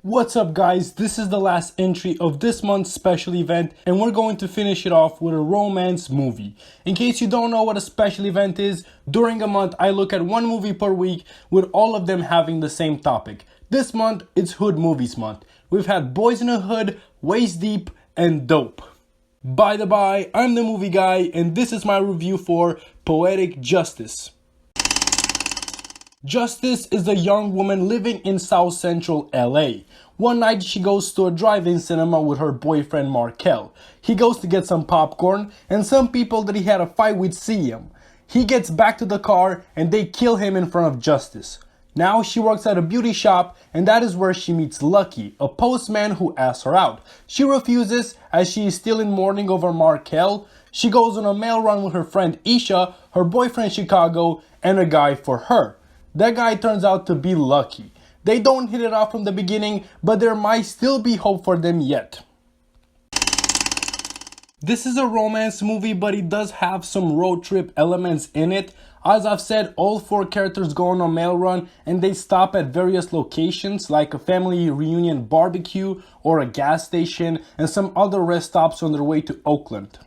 What's up guys, this is the last entry of this month's special event and we're going to finish it off with a romance movie. In case you don't know what a special event is, during a month I look at one movie per week with all of them having the same topic. This month it's Hood Movies Month. We've had Boys in the Hood, Waist Deep, and Dope. By the by, I'm the movie guy and this is my review for Poetic Justice. Justice is a young woman living in South Central LA. One night she goes to a drive-in cinema with her boyfriend Markel. He goes to get some popcorn and some people that he had a fight with see him. He gets back to the car and they kill him in front of Justice. Now she works at a beauty shop and that is where she meets Lucky, a postman who asks her out. She refuses as she is still in mourning over Markel. She goes on a mail run with her friend Isha, her boyfriend Chicago, and a guy for her. That guy turns out to be Lucky. They don't hit it off from the beginning, but there might still be hope for them yet. This is a romance movie, but it does have some road trip elements in it. As I've said, all four characters go on a mail run and they stop at various locations like a family reunion barbecue or a gas station and some other rest stops on their way to Oakland.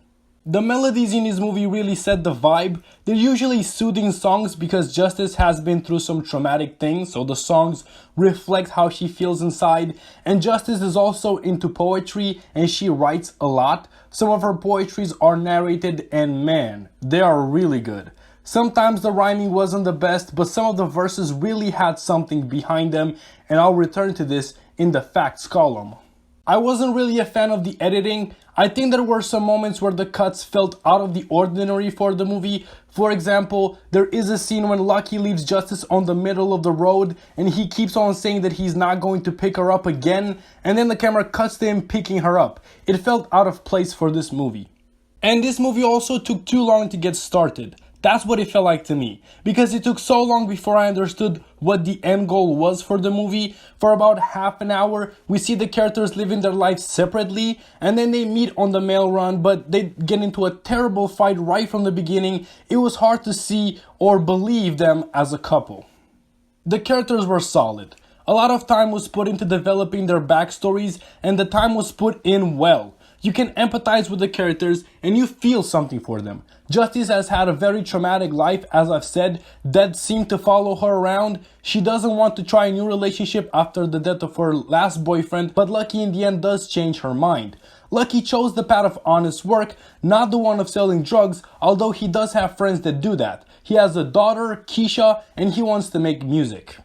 The melodies in this movie really set the vibe. They're usually soothing songs because Justice has been through some traumatic things, so the songs reflect how she feels inside. And Justice is also into poetry and she writes a lot. Some of her poetries are narrated and man, they are really good. Sometimes the rhyming wasn't the best, but some of the verses really had something behind them, and I'll return to this in the facts column. I wasn't really a fan of the editing. I think there were some moments where the cuts felt out of the ordinary for the movie. For example, there is a scene when Lucky leaves Justice on the middle of the road and he keeps on saying that he's not going to pick her up again, and then the camera cuts to him picking her up. It felt out of place for this movie. And this movie also took too long to get started. That's what it felt like to me, because it took so long before I understood what the end goal was for the movie. For about half an hour, we see the characters living their lives separately, and then they meet on the mail run, but they get into a terrible fight right from the beginning. It was hard to see or believe them as a couple. The characters were solid. A lot of time was put into developing their backstories, and the time was put in well. You can empathize with the characters and you feel something for them. Justice has had a very traumatic life, as I've said. Death seemed to follow her around. She doesn't want to try a new relationship after the death of her last boyfriend, but Lucky in the end does change her mind. Lucky chose the path of honest work, not the one of selling drugs, although he does have friends that do that. He has a daughter, Keisha, and he wants to make music.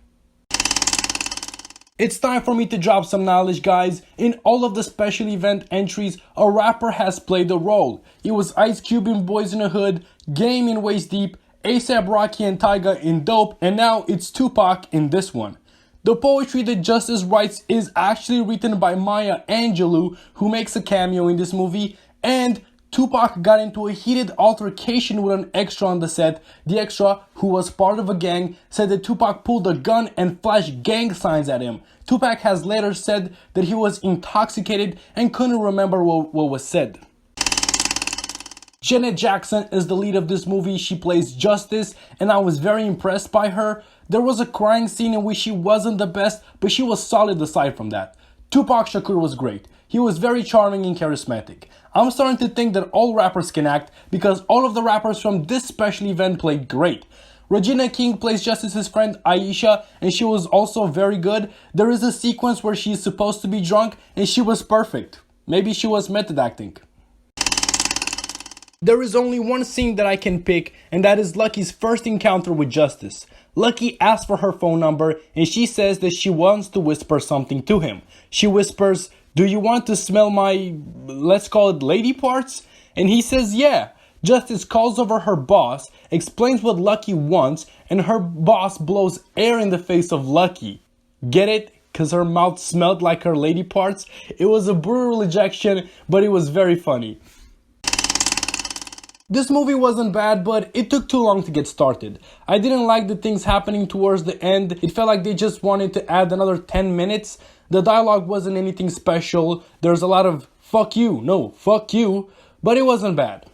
It's time for me to drop some knowledge, guys. In all of the special event entries, a rapper has played a role. It was Ice Cube in Boys in the Hood, Game in Waist Deep, A$AP Rocky and Tyga in Dope, and now it's Tupac in this one. The poetry that Justice writes is actually written by Maya Angelou, who makes a cameo in this movie, and Tupac got into a heated altercation with an extra on the set. The extra, who was part of a gang, said that Tupac pulled a gun and flashed gang signs at him. Tupac has later said that he was intoxicated and couldn't remember what was said. Janet Jackson is the lead of this movie. She plays Justice and I was very impressed by her. There was a crying scene in which she wasn't the best, but she was solid aside from that. Tupac Shakur was great. He was very charming and charismatic. I'm starting to think that all rappers can act because all of the rappers from this special event played great. Regina King plays Justice's friend Aisha and she was also very good. There is a sequence where she's supposed to be drunk and she was perfect. Maybe she was method acting. There is only one scene that I can pick, and that is Lucky's first encounter with Justice. Lucky asks for her phone number and she says that she wants to whisper something to him. She whispers, "Do you want to smell my, let's call it lady parts?" And he says yeah. Justice calls over her boss, explains what Lucky wants, and her boss blows air in the face of Lucky. Get it? Cause her mouth smelled like her lady parts? It was a brutal rejection, but it was very funny. This movie wasn't bad, but it took too long to get started. I didn't like the things happening towards the end. It felt like they just wanted to add another 10 minutes. The dialogue wasn't anything special. There's a lot of fuck you, no, fuck you, but it wasn't bad.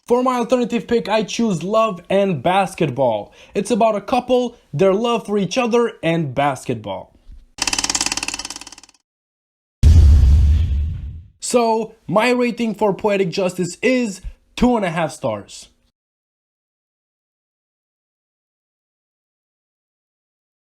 For my alternative pick, I choose Love and Basketball. It's about a couple, their love for each other, and basketball. So my rating for Poetic Justice is 2.5 stars.